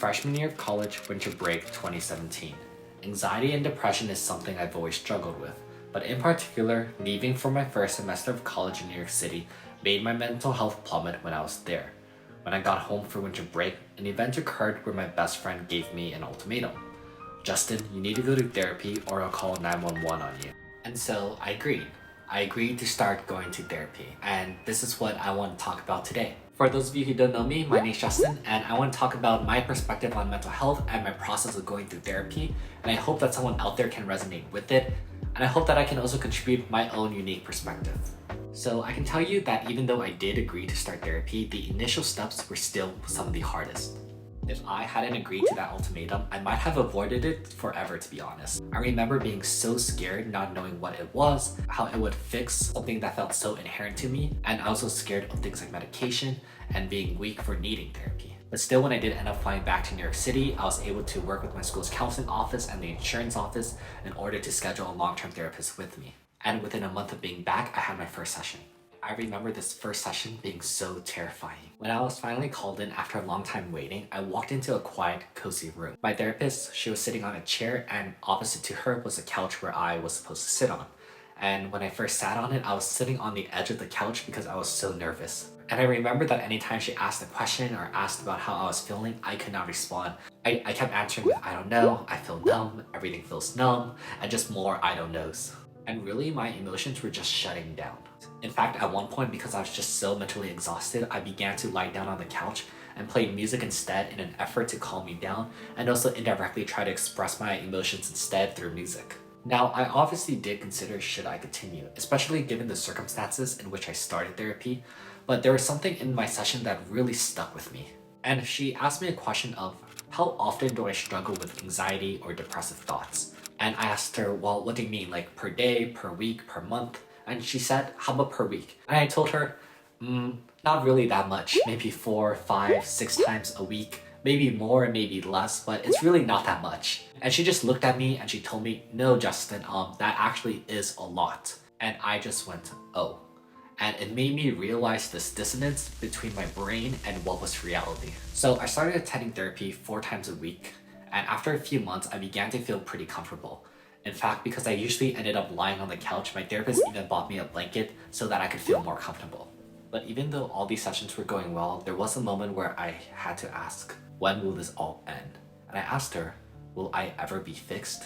Freshman year of college, winter break 2017. Anxiety and depression is something I've always struggled with, but in particular, leaving for my first semester of college in New York City made my mental health plummet when I was there. When I got home for winter break, an event occurred where my best friend gave me an ultimatum. Justin, you need to go to therapy or I'll call 911 on you. And so I agreed. I agreed to start going to therapy, and this is what I want to talk about today. For those of you who don't know me, my name is Justin, and I want to talk about my perspective on mental health and my process of going through therapy, and I hope that someone out there can resonate with it, and I hope that I can also contribute my own unique perspective. So I can tell you that even though I did agree to start therapy, the initial steps were still some of the hardest. If I hadn't agreed to that ultimatum, I might have avoided it forever, to be honest. I remember being so scared, not knowing what it was, how it would fix something that felt so inherent to me, and I was also scared of things like medication and being weak for needing therapy. But still, when I did end up flying back to New York City, I was able to work with my school's counseling office and the insurance office in order to schedule a long-term therapist with me. And within a month of being back, I had my first session. I remember this first session being so terrifying. When I was finally called in after a long time waiting, I walked into a quiet, cozy room. My therapist, she was sitting on a chair, and opposite to her was a couch where I was supposed to sit on. And when I first sat on it, I was sitting on the edge of the couch because I was so nervous. And I remember that anytime she asked a question or asked about how I was feeling, I could not respond. I kept answering with, I don't know, I feel numb, everything feels numb, and just more I don't knows. And really, my emotions were just shutting down. In fact, at one point, because I was just so mentally exhausted, I began to lie down on the couch and play music instead in an effort to calm me down, and also indirectly try to express my emotions instead through music. Now, I obviously did consider should I continue, especially given the circumstances in which I started therapy, but there was something in my session that really stuck with me. And she asked me a question of, how often do I struggle with anxiety or depressive thoughts? And I asked her, well, what do you mean, like per day, per week, per month? And she said, how about per week? And I told her, not really that much, maybe 4, 5, 6 times a week, maybe more, maybe less, but it's really not that much. And she just looked at me and she told me, no, Justin, that actually is a lot. And I just went, oh. And it made me realize this dissonance between my brain and what was reality. So I started attending therapy 4 times a week, and after a few months, I began to feel pretty comfortable. In fact, because I usually ended up lying on the couch, my therapist even bought me a blanket so that I could feel more comfortable. But even though all these sessions were going well, there was a moment where I had to ask, when will this all end? And I asked her, will I ever be fixed?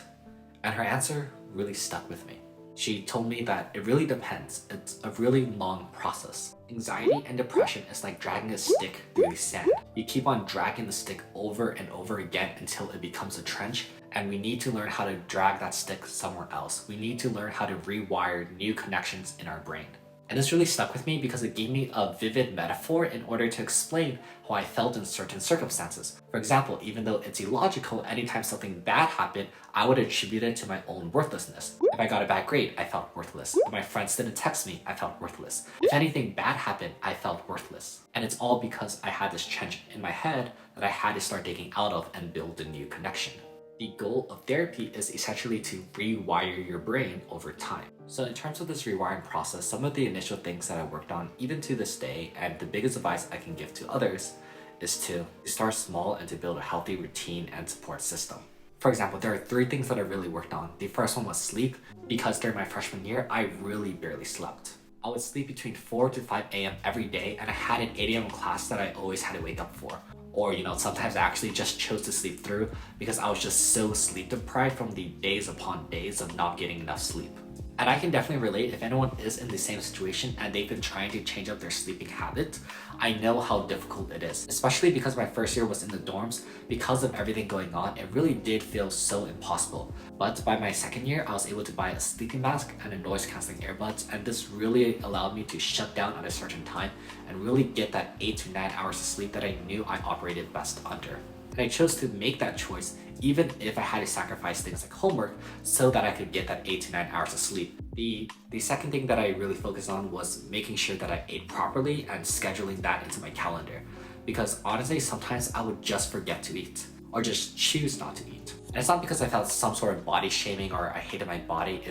And her answer really stuck with me. She told me that it really depends. It's a really long process. Anxiety and depression is like dragging a stick through the sand. You keep on dragging the stick over and over again until it becomes a trench, and we need to learn how to drag that stick somewhere else. We need to learn how to rewire new connections in our brain. And this really stuck with me because it gave me a vivid metaphor in order to explain how I felt in certain circumstances. For example, even though it's illogical, anytime something bad happened, I would attribute it to my own worthlessness. If I got a bad grade, I felt worthless. If my friends didn't text me, I felt worthless. If anything bad happened, I felt worthless. And it's all because I had this trench in my head that I had to start digging out of and build a new connection. The goal of therapy is essentially to rewire your brain over time. So in terms of this rewiring process, some of the initial things that I worked on, even to this day, and the biggest advice I can give to others, is to start small and to build a healthy routine and support system. For example, there are 3 things that I really worked on. The first one was sleep, because during my freshman year, I really barely slept. I would sleep between 4 to 5 a.m. every day, and I had an 8 a.m. class that I always had to wake up for. Or, sometimes I actually just chose to sleep through because I was just so sleep deprived from the days upon days of not getting enough sleep. And I can definitely relate if anyone is in the same situation and they've been trying to change up their sleeping habits. I know how difficult it is, especially because my first year was in the dorms. Because of everything going on, it really did feel so impossible. But by my second year, I was able to buy a sleeping mask and a noise cancelling earbuds, and this really allowed me to shut down at a certain time and really get that 8 to 9 hours of sleep that I knew I operated best under. And I chose to make that choice even if I had to sacrifice things like homework so that I could get that 8 to 9 hours of sleep. The second thing that I really focused on was making sure that I ate properly and scheduling that into my calendar. Because honestly, sometimes I would just forget to eat or just choose not to eat. And it's not because I felt some sort of body shaming or I hated my body.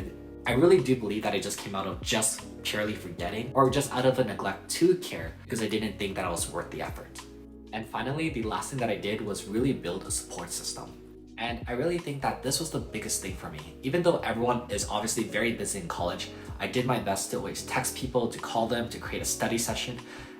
I really do believe that it just came out of just purely forgetting or just out of a neglect to care because I didn't think that I was worth the effort. And finally, the last thing that I did was really build a support system. And I really think that this was the biggest thing for me. Even though everyone is obviously very busy in college, I did my best to always text people, to call them, to create a study session.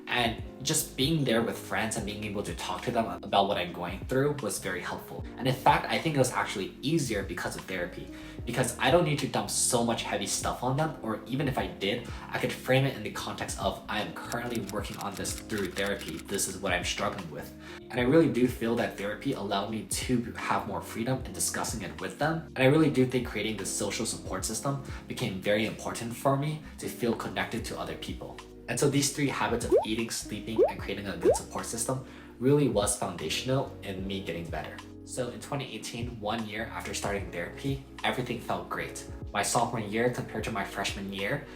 And just being there with friends and being able to talk to them about what I'm going through was very helpful. And in fact, I think it was actually easier because of therapy, because I don't need to dump so much heavy stuff on them, or even if I did, I could frame it in the context of I am currently working on this through therapy. This is what I'm struggling with. And I really do feel that therapy allowed me to have more freedom in discussing it with them. And I really do think creating this social support system became very important for me to feel connected to other people. And so these 3 habits of eating, sleeping, and creating a good support system really was foundational in me getting better. So in 2018, 1 year after starting therapy, everything felt great. My sophomore year compared to my freshman year,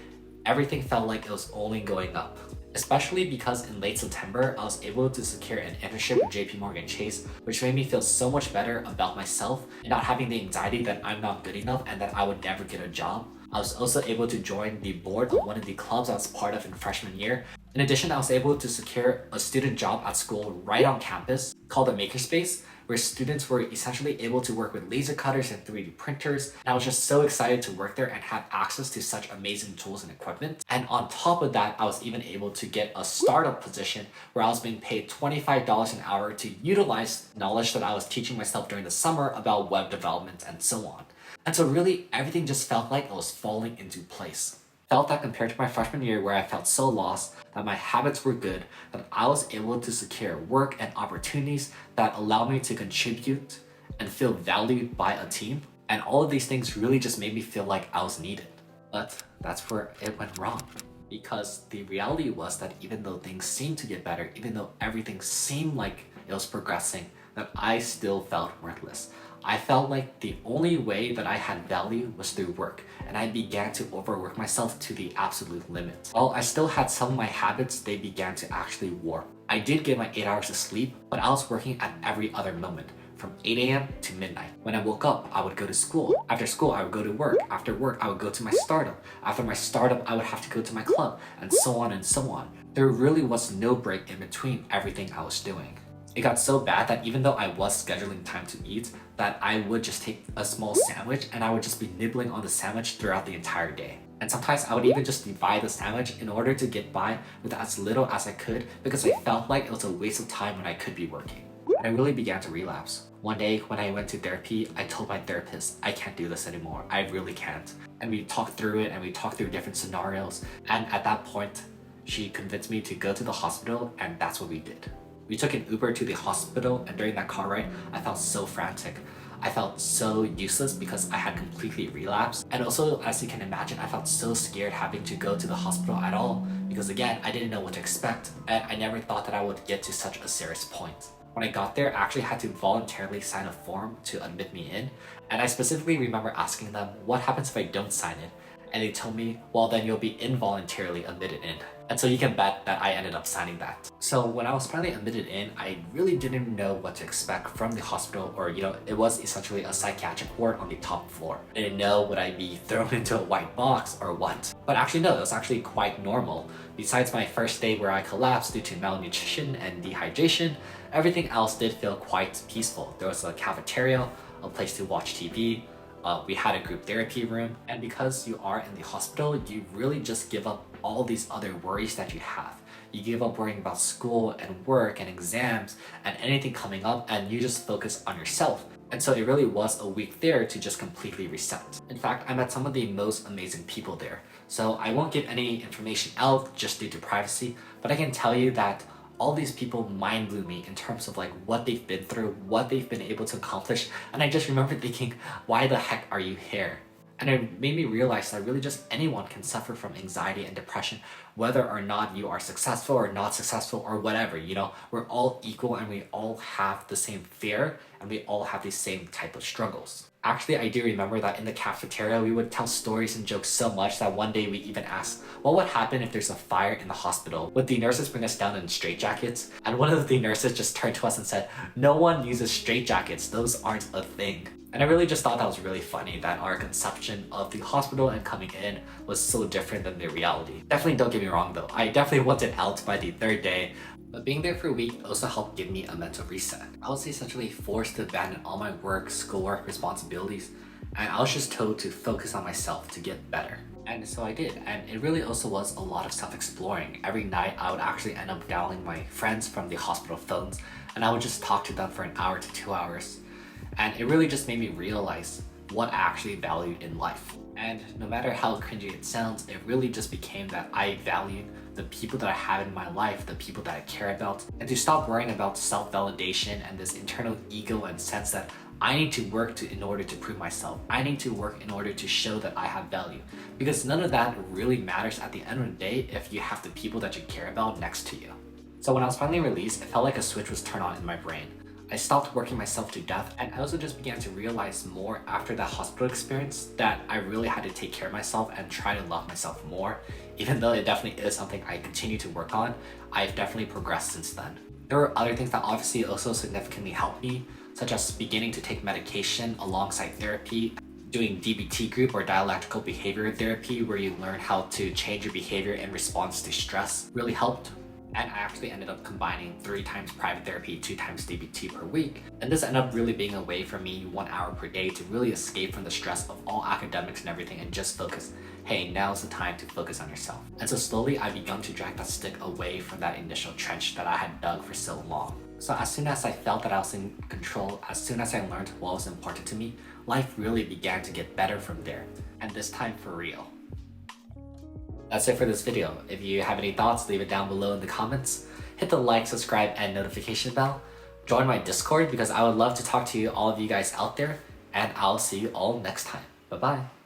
everything felt like it was only going up. Especially because in late September, I was able to secure an internship with JP Chase, which made me feel so much better about myself and not having the anxiety that I'm not good enough and that I would never get a job. I was also able to join the board of one of the clubs I was part of in freshman year. In addition, I was able to secure a student job at school right on campus called a makerspace, where students were essentially able to work with laser cutters and 3D printers. And I was just so excited to work there and have access to such amazing tools and equipment. And on top of that, I was even able to get a startup position where I was being paid $25 an hour to utilize knowledge that I was teaching myself during the summer about web development and so on. And so really everything just felt like it was falling into place. Felt that compared to my freshman year where I felt so lost, that my habits were good, that I was able to secure work and opportunities that allowed me to contribute and feel valued by a team. And all of these things really just made me feel like I was needed. But that's where it went wrong. Because the reality was that even though things seemed to get better, even though everything seemed like it was progressing, that I still felt worthless. I felt like the only way that I had value was through work, and I began to overwork myself to the absolute limit. While I still had some of my habits, they began to actually warp. I did get my 8 hours of sleep, but I was working at every other moment, from 8 a.m. to midnight. When I woke up, I would go to school. After school, I would go to work. After work, I would go to my startup. After my startup, I would have to go to my club, and so on and so on. There really was no break in between everything I was doing. It got so bad that even though I was scheduling time to eat, that I would just take a small sandwich and I would just be nibbling on the sandwich throughout the entire day. And sometimes I would even just divide the sandwich in order to get by with as little as I could, because I felt like it was a waste of time when I could be working. And I really began to relapse. One day when I went to therapy, I told my therapist, I can't do this anymore. I really can't. And we talked through it and we talked through different scenarios. And at that point, she convinced me to go to the hospital, and that's what we did. We took an Uber to the hospital, and during that car ride, I felt so frantic. I felt so useless because I had completely relapsed. And also, as you can imagine, I felt so scared having to go to the hospital at all, because again, I didn't know what to expect, and I never thought that I would get to such a serious point. When I got there, I actually had to voluntarily sign a form to admit me in, and I specifically remember asking them, what happens if I don't sign it? And they told me, well, then you'll be involuntarily admitted in. And so you can bet that I ended up signing that. So when I was finally admitted in, I really didn't know what to expect from the hospital, or it was essentially a psychiatric ward on the top floor. I didn't know would I be thrown into a white box or what. But actually no, it was actually quite normal. Besides my first day where I collapsed due to malnutrition and dehydration, everything else did feel quite peaceful. There was a cafeteria, a place to watch TV, we had a group therapy room, and because you are in the hospital, you really just give up all these other worries that you have. You give up worrying about school and work and exams and anything coming up, and you just focus on yourself. And so it really was a week there to just completely reset. In fact, I met some of the most amazing people there. So I won't give any information out just due to privacy, but I can tell you that all these people mind blew me in terms of like what they've been through, what they've been able to accomplish. And I just remember thinking, why the heck are you here? And it made me realize that really just anyone can suffer from anxiety and depression, whether or not you are successful or not successful or whatever, we're all equal and we all have the same fear and we all have the same type of struggles. Actually, I do remember that in the cafeteria, we would tell stories and jokes so much that one day we even asked, what would happen if there's a fire in the hospital? Would the nurses bring us down in straitjackets? And one of the nurses just turned to us and said, no one uses straitjackets, those aren't a thing. And I really just thought that was really funny that our conception of the hospital and coming in was so different than the reality. Definitely don't get me wrong though, I definitely wanted out by the third day, But being there for a week also helped give me a mental reset. I was essentially forced to abandon all my work, schoolwork, responsibilities, and I was just told to focus on myself to get better. And so I did, and it really also was a lot of self-exploring. Every night I would actually end up dialing my friends from the hospital phones, and I would just talk to them for an hour to 2 hours. And it really just made me realize what I actually valued in life. And no matter how cringy it sounds, it really just became that I valued the people that I have in my life, the people that I care about, and to stop worrying about self-validation and this internal ego and sense that I need to work in order to prove myself. I need to work in order to show that I have value. Because none of that really matters at the end of the day if you have the people that you care about next to you. So when I was finally released, it felt like a switch was turned on in my brain. I stopped working myself to death, and I also just began to realize more after that hospital experience that I really had to take care of myself and try to love myself more. Even though it definitely is something I continue to work on, I've definitely progressed since then. There were other things that obviously also significantly helped me, such as beginning to take medication alongside therapy, doing DBT group or dialectical behavior therapy where you learn how to change your behavior in response to stress really helped. And I actually ended up combining 3 times private therapy, 2 times DBT per week. And this ended up really being a way for me 1 hour per day to really escape from the stress of all academics and everything and just focus, hey, now's the time to focus on yourself. And so slowly I began to drag that stick away from that initial trench that I had dug for so long. So as soon as I felt that I was in control, as soon as I learned what was important to me, life really began to get better from there. And this time for real. That's it for this video. If you have any thoughts, leave it down below in the comments. Hit the like, subscribe, and notification bell. Join my Discord because I would love to talk to all of you guys out there, and I'll see you all next time. Bye-bye.